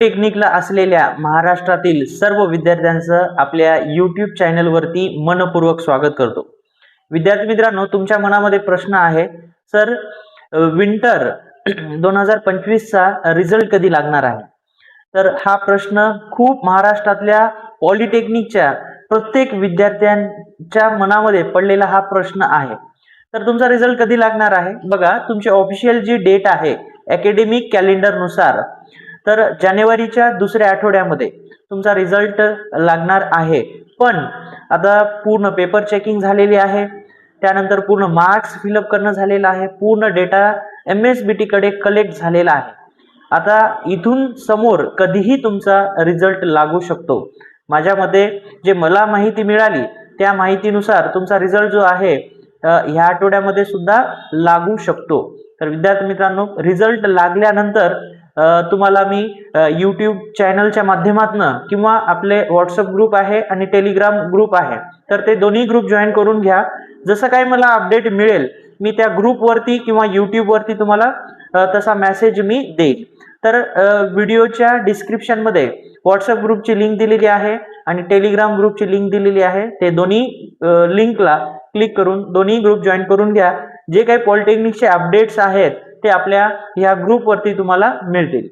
टेक्निकला असलेल्या महाराष्ट्रातील सर्व विद्यार्थ्यांचं आपल्या YouTube चॅनलवरती मनपूर्वक स्वागत करतो. विद्यार्थी मित्रांनो, तुमच्या मनामध्ये प्रश्न आहे, सर विंटर 2025 चा रिझल्ट कधी लागणार आहे? तर हा प्रश्न खूप महाराष्ट्रातल्या पॉलिटेक्निकच्या प्रत्येक विद्यार्थ्यांच्या मनामध्ये पडलेला हा प्रश्न आहे. तर तुमचा रिझल्ट कधी लागणार आहे? बघा, तुमची ऑफिशियल जी डेट आहे अकॅडमिक कॅलेंडर नुसार, तर जानेवारीच्या दुसऱ्या आठवड्यामध्ये तुमचा रिझल्ट लागणार आहे. पण आता पूर्ण पेपर चेकिंग झालेली आहे, त्यानंतर पूर्ण मार्क्स फिलअप करणं झालेलं आहे, पूर्ण डेटा MSBT कडे कलेक्ट झालेला आहे. आता इथून समोर कधीही तुमचा रिझल्ट लागू शकतो. माझ्या मते जे मला माहिती मिळाली त्या माहितीनुसार तुमचा रिझल्ट जो आहे ह्या आठवड्यामध्ये सुद्धा लागू शकतो. तर विद्यार्थी मित्रांनो, रिझल्ट लागल्यानंतर तुम्हाला मी YouTube चॅनलच्या माध्यमातून किंवा आपले WhatsApp ग्रुप आहे आणि टेलिग्राम ग्रुप आहे, तर ते दोन्ही ग्रुप जॉईन करून घ्या. जसं काही मला अपडेट मिळेल मी त्या ग्रुपवरती किंवा YouTube वरती तुम्हाला तसा मेसेज मी देईल. तर व्हिडिओच्या डिस्क्रिप्शन मध्ये WhatsApp ग्रुपची लिंक दिलेली आहे आणि टेलिग्राम ग्रुपची लिंक दिलेली आहे. ते दोन्ही लिंकला क्लिक करून दोन्ही ग्रुप जॉईन करून घ्या. जे काही पॉलिटेक्निकचे अपडेट्स आहेत ते आपल्या ह्या ग्रुपवरती तुम्हाला मिळतील.